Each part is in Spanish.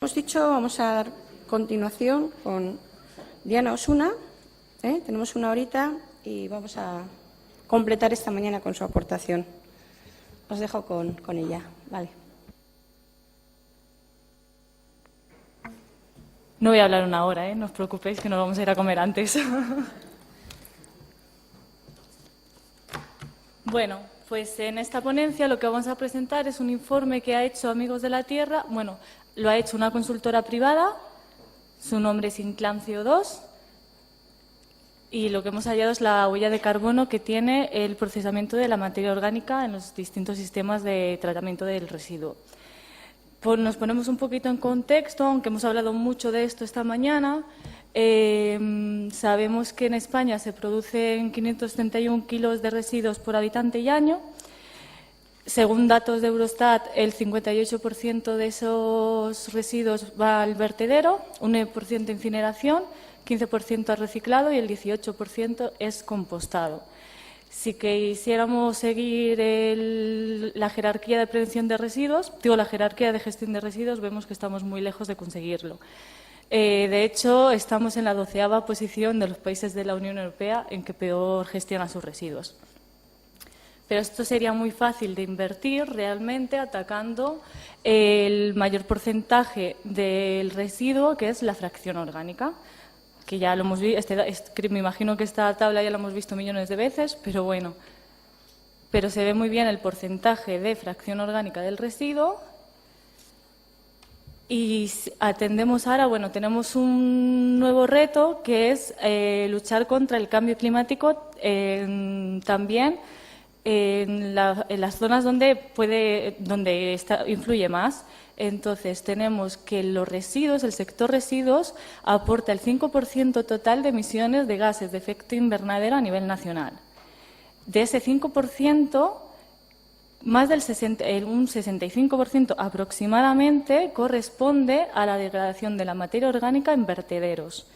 hemos dicho, vamos a dar continuación con Diana Osuna. Tenemos una horita y vamos a completar esta mañana con su aportación. Os dejo con ella. Vale. No voy a hablar una hora, no os preocupéis que nos vamos a ir a comer antes. Bueno, pues en esta ponencia lo que vamos a presentar es un informe que ha hecho Amigos de la Tierra. Bueno, lo ha hecho una consultora privada, su nombre es Inclán CO2, y lo que hemos hallado es la huella de carbono que tiene el procesamiento de la materia orgánica en los distintos sistemas de tratamiento del residuo. Pues nos ponemos un poquito en contexto, aunque hemos hablado mucho de esto esta mañana. Sabemos que en España se producen 531 kilos de residuos por habitante y año. Según datos de Eurostat, el 58% de esos residuos va al vertedero, un 9% a incineración, 15% a reciclado y el 18% es compostado. Si quisiéramos seguir la jerarquía de prevención de residuos, la jerarquía de gestión de residuos, vemos que estamos muy lejos de conseguirlo. De hecho, estamos en la 12ª posición de los países de la Unión Europea en que peor gestiona sus residuos. Pero esto sería muy fácil de invertir realmente atacando el mayor porcentaje del residuo, que es la fracción orgánica, que ya lo hemos visto, me imagino que esta tabla ya la hemos visto millones de veces, pero bueno, pero se ve muy bien el porcentaje de fracción orgánica del residuo. Y atendemos ahora, bueno, tenemos un nuevo reto que es luchar contra el cambio climático también en las zonas donde influye más. Entonces, tenemos que los residuos, el sector residuos, aporta el 5% total de emisiones de gases de efecto invernadero a nivel nacional. De ese 5%, más del un 65% aproximadamente corresponde a la degradación de la materia orgánica en vertederos.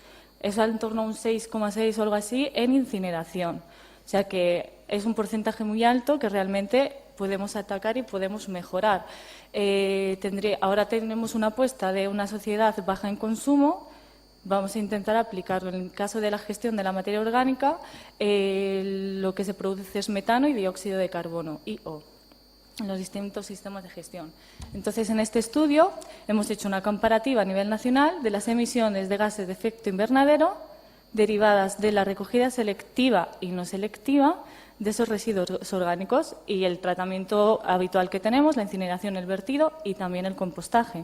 Eso en torno a un 6,6 o algo así en incineración. O sea que es un porcentaje muy alto que realmente podemos atacar y podemos mejorar. Ahora tenemos una apuesta de una sociedad baja en consumo. Vamos a intentar aplicarlo. En el caso de la gestión de la materia orgánica, lo que se produce es metano y dióxido de carbono, IO, en los distintos sistemas de gestión. Entonces, en este estudio hemos hecho una comparativa a nivel nacional de las emisiones de gases de efecto invernadero derivadas de la recogida selectiva y no selectiva de esos residuos orgánicos y el tratamiento habitual que tenemos, la incineración, el vertido y también el compostaje.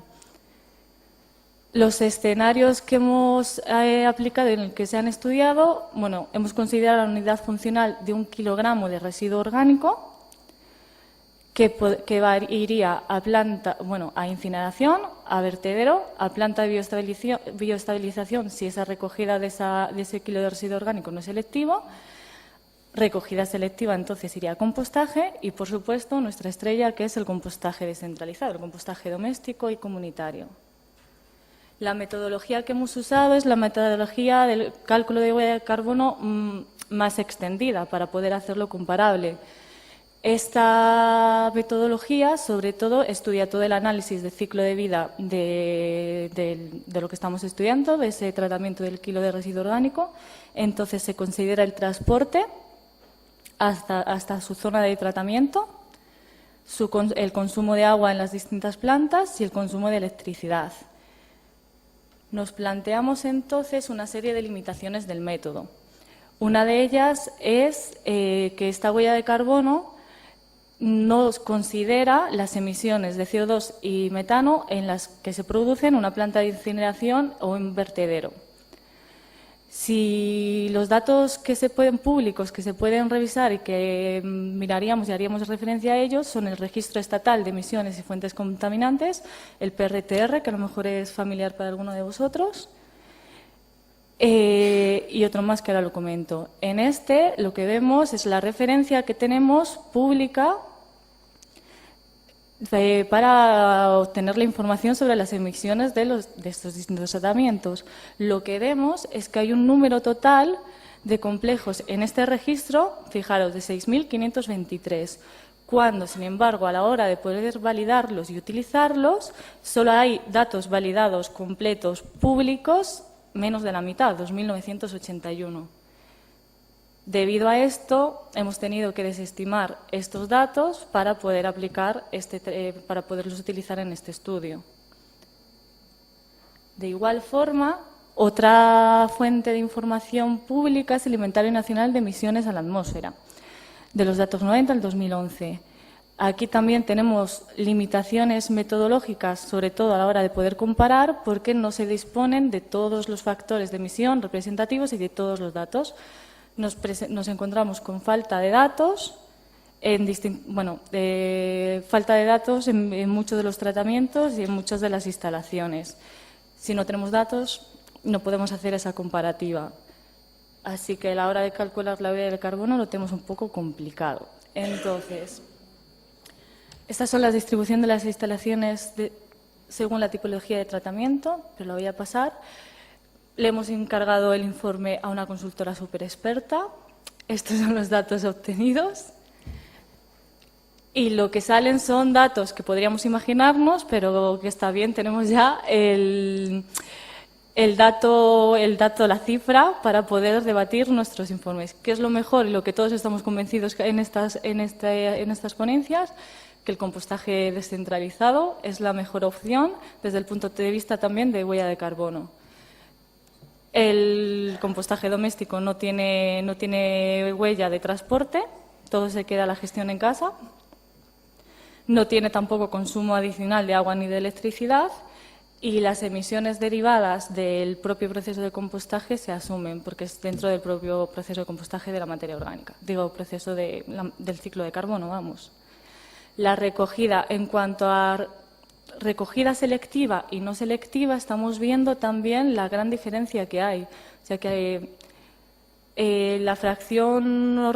Los escenarios que hemos aplicado y en el que se han estudiado, bueno, hemos considerado la unidad funcional de 1 kilogramo de residuo orgánico que iría a incineración, a vertedero, a planta de bioestabilización si esa recogida de ese kilo de residuo orgánico no es selectivo. Recogida selectiva, entonces, iría a compostaje y, por supuesto, nuestra estrella, que es el compostaje descentralizado, el compostaje doméstico y comunitario. La metodología que hemos usado es la metodología del cálculo de huella de carbono más extendida para poder hacerlo comparable. Esta metodología, sobre todo, estudia todo el análisis de ciclo de vida de lo que estamos estudiando, de ese tratamiento del kilo de residuo orgánico. Entonces, se considera el transporte hasta su zona de tratamiento, el consumo de agua en las distintas plantas y el consumo de electricidad. Nos planteamos entonces una serie de limitaciones del método. Una de ellas es que esta huella de carbono no considera las emisiones de CO2 y metano en las que se producen en una planta de incineración o en vertedero. Si los datos públicos que se pueden revisar y que miraríamos y haríamos referencia a ellos son el Registro Estatal de Emisiones y Fuentes Contaminantes, el PRTR, que a lo mejor es familiar para alguno de vosotros, y otro más que ahora lo comento. En lo que vemos es la referencia que tenemos pública para obtener la información sobre las emisiones de estos distintos tratamientos. Lo que vemos es que hay un número total de complejos en este registro, fijaros, de 6.523, cuando, sin embargo, a la hora de poder validarlos y utilizarlos, solo hay datos validados completos públicos, menos de la mitad, 2.981. Debido a esto, hemos tenido que desestimar estos datos para poder para poderlos utilizar en este estudio. De igual forma, otra fuente de información pública es el Inventario Nacional de Emisiones a la Atmósfera, de los datos 90 al 2011. Aquí también tenemos limitaciones metodológicas, sobre todo a la hora de poder comparar, porque no se disponen de todos los factores de emisión representativos y de todos los datos. Nos encontramos con falta de datos, falta de datos en muchos de los tratamientos y en muchas de las instalaciones. Si no tenemos datos, no podemos hacer esa comparativa. Así que a la hora de calcular la huella del carbono lo tenemos un poco complicado. Entonces, estas son las distribuciones de las instalaciones según la tipología de tratamiento, pero lo voy a pasar. Le hemos encargado el informe a una consultora súper experta. Estos son los datos obtenidos. Y lo que salen son datos que podríamos imaginarnos, pero que está bien, tenemos ya el dato, la cifra, para poder debatir nuestros informes. ¿Qué es lo mejor y lo que todos estamos convencidos en estas ponencias? Que el compostaje descentralizado es la mejor opción desde el punto de vista también de huella de carbono. El compostaje doméstico no tiene huella de transporte, todo se queda a la gestión en casa. No tiene tampoco consumo adicional de agua ni de electricidad, y las emisiones derivadas del propio proceso de compostaje se asumen, porque es dentro del propio proceso de compostaje de la materia orgánica, proceso del ciclo de carbono, vamos. La recogida, en cuanto a recogida selectiva y no selectiva, estamos viendo también la gran diferencia que hay. O sea que la fracción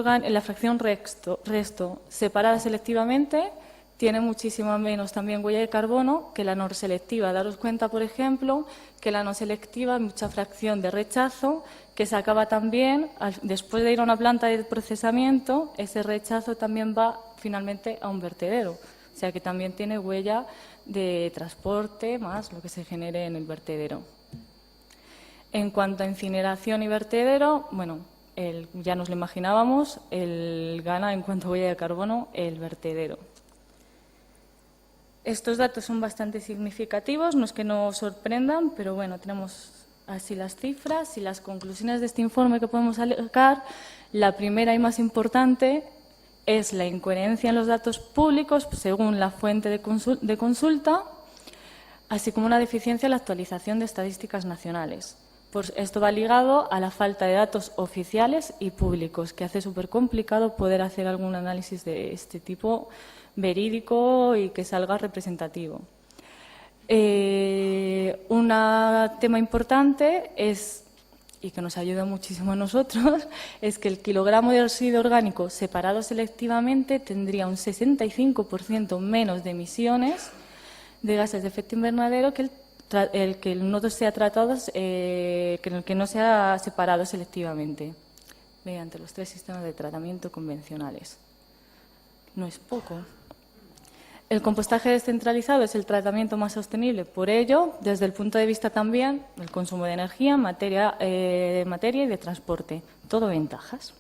resto separada selectivamente tiene muchísima menos también huella de carbono que la no selectiva. Daros cuenta, por ejemplo, que la no selectiva hay mucha fracción de rechazo que se acaba también, después de ir a una planta de procesamiento, ese rechazo también va finalmente a un vertedero. O sea que también tiene huella de transporte más lo que se genere en el vertedero. En cuanto a incineración y vertedero, bueno, ya nos lo imaginábamos, gana en cuanto a huella de carbono el vertedero. Estos datos son bastante significativos, no es que nos sorprendan, pero bueno, tenemos así las cifras y las conclusiones de este informe que podemos sacar. La primera y más importante es la incoherencia en los datos públicos según la fuente de consulta, así como una deficiencia en la actualización de estadísticas nacionales. Pues esto va ligado a la falta de datos oficiales y públicos, que hace súper complicado poder hacer algún análisis de este tipo verídico y que salga representativo. Un tema importante es, y que nos ayuda muchísimo a nosotros, es que el kilogramo de residuo orgánico separado selectivamente tendría un 65% menos de emisiones de gases de efecto invernadero que el que no sea tratado, que el que no sea separado selectivamente mediante los 3 sistemas de tratamiento convencionales. No es poco. El compostaje descentralizado es el tratamiento más sostenible. Por ello, desde el punto de vista también del consumo de energía, materia y de transporte. Todo ventajas.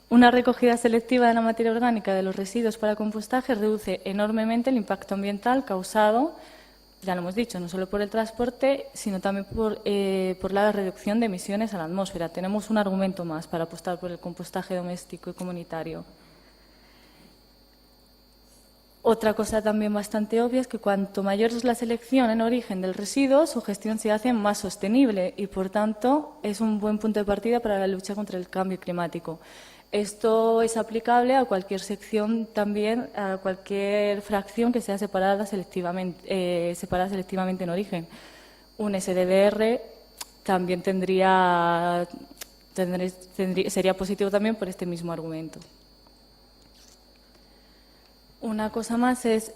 Una recogida selectiva de la materia orgánica de los residuos para compostaje reduce enormemente el impacto ambiental causado, ya lo hemos dicho, no solo por el transporte, sino también por la reducción de emisiones a la atmósfera. Tenemos un argumento más para apostar por el compostaje doméstico y comunitario. Otra cosa también bastante obvia es que cuanto mayor es la selección en origen del residuo, su gestión se hace más sostenible y, por tanto, es un buen punto de partida para la lucha contra el cambio climático. Esto es aplicable a cualquier sección también, a cualquier fracción que sea separada selectivamente en origen. Un SDBR también sería positivo también por este mismo argumento. Una cosa más es,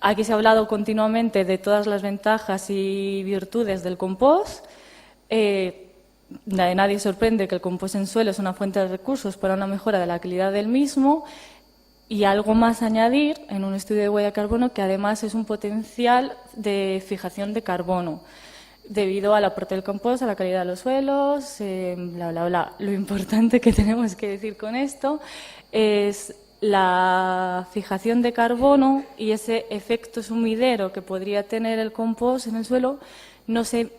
aquí se ha hablado continuamente de todas las ventajas y virtudes del compost. Nadie sorprende que el compost en suelo es una fuente de recursos para una mejora de la calidad del mismo Y algo más a añadir en un estudio de huella de carbono, que además es un potencial de fijación de carbono, debido al aporte del compost, a la calidad de los suelos, bla, bla, bla. Lo importante que tenemos que decir con esto es la fijación de carbono y ese efecto sumidero que podría tener el compost en el suelo no se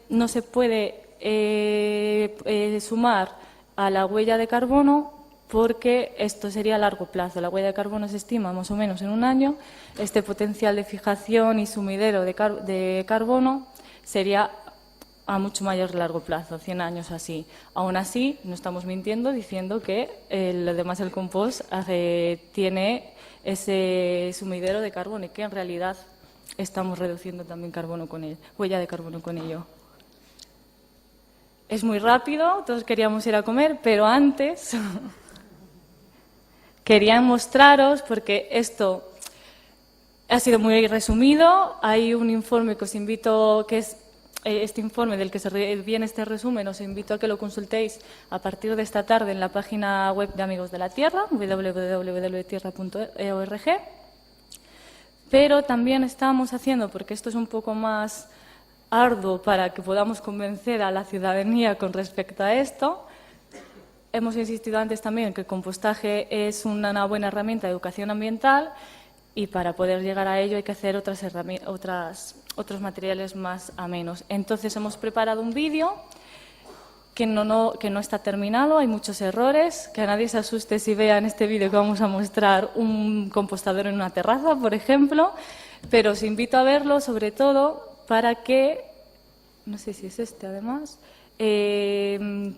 puede sumar a la huella de carbono, porque esto sería a largo plazo. La huella de carbono se estima más o menos en un año. Este potencial de fijación y sumidero de carbono sería a mucho mayor largo plazo, 100 años así. Aún así, no estamos mintiendo diciendo que además el compost tiene ese sumidero de carbono y que en realidad estamos reduciendo también carbono con él, huella de carbono con ello. Es muy rápido, todos queríamos ir a comer, pero antes quería mostraros, porque esto ha sido muy resumido. Hay un informe que os invito, que es este informe del que viene este resumen, os invito a que lo consultéis a partir de esta tarde en la página web de Amigos de la Tierra, www.tierra.org. Pero también estamos haciendo, porque esto es un poco más arduo para que podamos convencer a la ciudadanía con respecto a esto, hemos insistido antes también que el compostaje es una buena herramienta de educación ambiental, y para poder llegar a ello hay que hacer otros materiales más amenos. Entonces hemos preparado un vídeo que no está terminado, hay muchos errores, que a nadie se asuste si vea en este vídeo que vamos a mostrar un compostador en una terraza, por ejemplo, pero os invito a verlo sobre todo para que, no sé si es este además,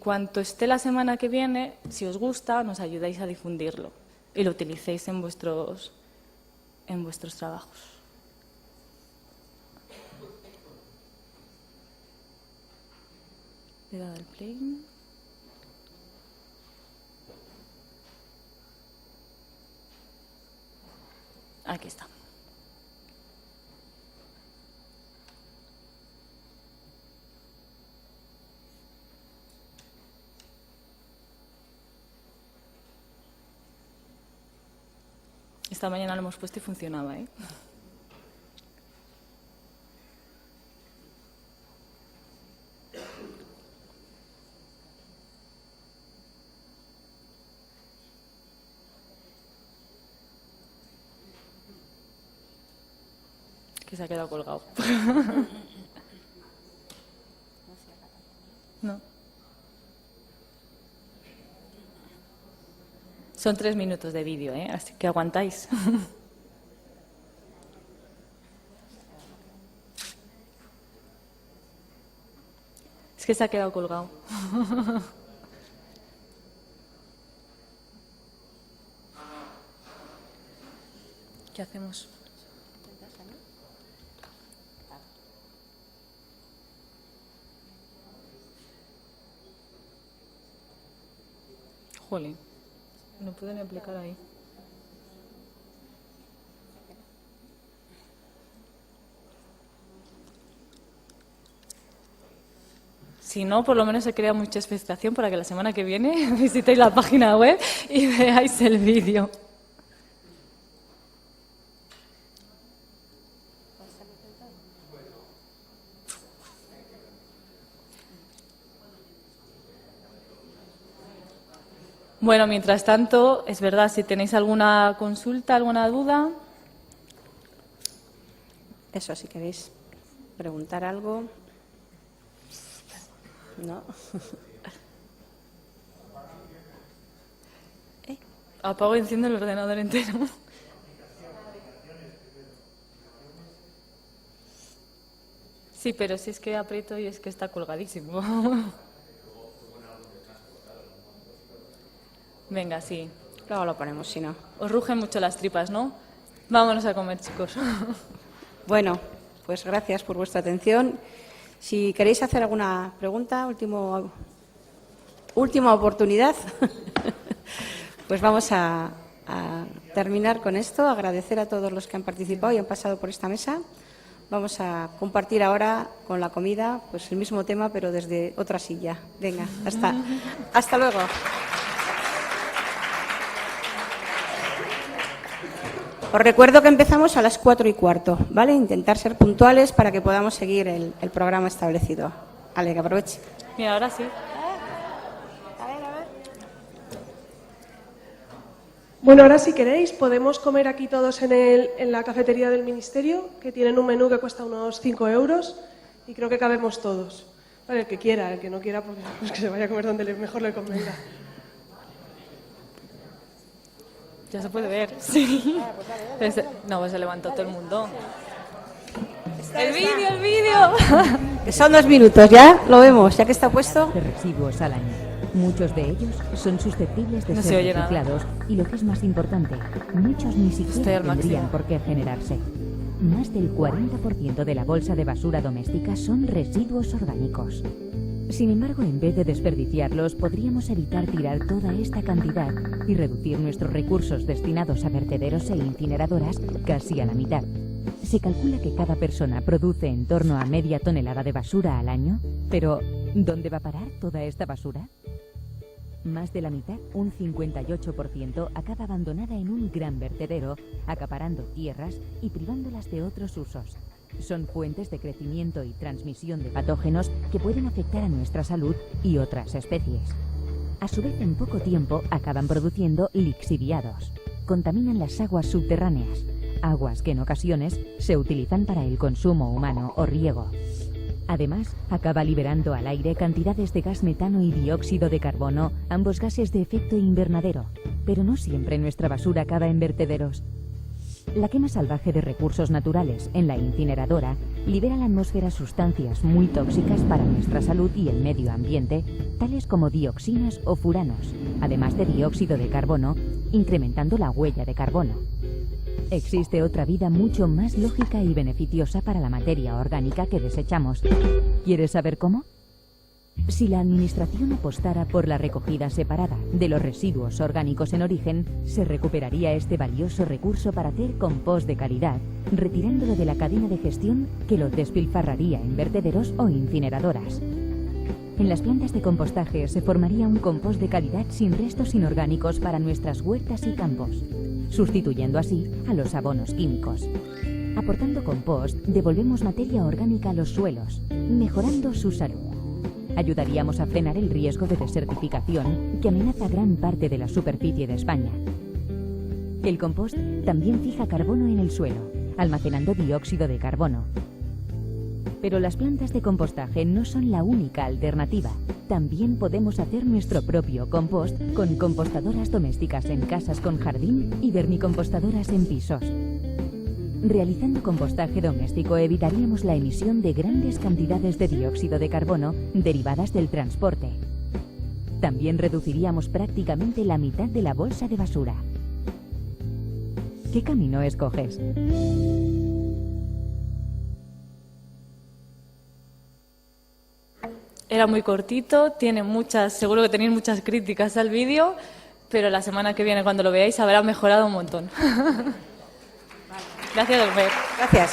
cuanto esté la semana que viene, si os gusta, nos ayudáis a difundirlo y lo utilicéis en vuestros trabajos. Le he dado el play. Aquí está. Esta mañana lo hemos puesto y funcionaba, ¿eh? Que se ha quedado colgado. No. Son 3 minutos de vídeo, ¿eh? Así que aguantáis. Es que se ha quedado colgado. ¿Qué hacemos? Jolín. No puedo ni aplicar ahí. Si no, por lo menos se crea mucha expectación para que la semana que viene visitéis la página web y veáis el vídeo. Bueno, mientras tanto, es verdad, si tenéis alguna consulta, alguna duda. Eso, si queréis preguntar algo. No. Apago y enciendo el ordenador entero. Sí, pero si es que aprieto y es que está colgadísimo. Venga, sí. Luego lo ponemos, si no. Os rugen mucho las tripas, ¿no? Vámonos a comer, chicos. Bueno, pues gracias por vuestra atención. Si queréis hacer alguna pregunta, última oportunidad, pues vamos a terminar con esto. Agradecer a todos los que han participado y han pasado por esta mesa. Vamos a compartir ahora con la comida pues el mismo tema, pero desde otra silla. Venga, hasta luego. Os recuerdo que empezamos a las 4:15, ¿vale? Intentar ser puntuales para que podamos seguir el programa establecido. Vale, que aproveche. Mira, ahora sí. Bueno, ahora si queréis podemos comer aquí todos en la cafetería del Ministerio, que tienen un menú que cuesta unos 5 euros y creo que cabemos todos. Vale, el que quiera, el que no quiera, pues que se vaya a comer donde mejor le convenga. Ya se puede ver. Sí. No, pues se levantó todo el mundo. ¡El vídeo! Que son 2 minutos, ¿ya? Lo vemos, ya que está puesto. De residuos al año. Muchos de ellos son susceptibles de No se ser oye nada. reciclados y lo que es más importante, muchos ni Estoy siquiera al máximo. tendrían por qué generarse. Más del 40% de la bolsa de basura doméstica son residuos orgánicos. Sin embargo, en vez de desperdiciarlos, podríamos evitar tirar toda esta cantidad y reducir nuestros recursos destinados a vertederos e incineradoras casi a la mitad. Se calcula que cada persona produce en torno a media tonelada de basura al año, pero ¿dónde va a parar toda esta basura? Más de la mitad, un 58%, acaba abandonada en un gran vertedero, acaparando tierras y privándolas de otros usos. Son fuentes de crecimiento y transmisión de patógenos que pueden afectar a nuestra salud y otras especies. A su vez, en poco tiempo, acaban produciendo lixiviados. Contaminan las aguas subterráneas, aguas que en ocasiones se utilizan para el consumo humano o riego. Además, acaba liberando al aire cantidades de gas metano y dióxido de carbono, ambos gases de efecto invernadero. Pero no siempre nuestra basura acaba en vertederos. La quema salvaje de recursos naturales en la incineradora libera a la atmósfera sustancias muy tóxicas para nuestra salud y el medio ambiente, tales como dioxinas o furanos, además de dióxido de carbono, incrementando la huella de carbono. Existe otra vida mucho más lógica y beneficiosa para la materia orgánica que desechamos. ¿Quieres saber cómo? Si la Administración apostara por la recogida separada de los residuos orgánicos en origen, se recuperaría este valioso recurso para hacer compost de calidad, retirándolo de la cadena de gestión que lo despilfarraría en vertederos o incineradoras. En las plantas de compostaje se formaría un compost de calidad sin restos inorgánicos para nuestras huertas y campos, sustituyendo así a los abonos químicos. Aportando compost, devolvemos materia orgánica a los suelos, mejorando su salud. Ayudaríamos a frenar el riesgo de desertificación que amenaza gran parte de la superficie de España. El compost también fija carbono en el suelo, almacenando dióxido de carbono. Pero las plantas de compostaje no son la única alternativa. También podemos hacer nuestro propio compost con compostadoras domésticas en casas con jardín y vermicompostadoras en pisos. Realizando compostaje doméstico evitaríamos la emisión de grandes cantidades de dióxido de carbono derivadas del transporte. También reduciríamos prácticamente la mitad de la bolsa de basura. ¿Qué camino escoges? Era muy cortito, tiene seguro que tenéis muchas críticas al vídeo, pero la semana que viene cuando lo veáis habrá mejorado un montón. Gracias, Dolmer. Gracias.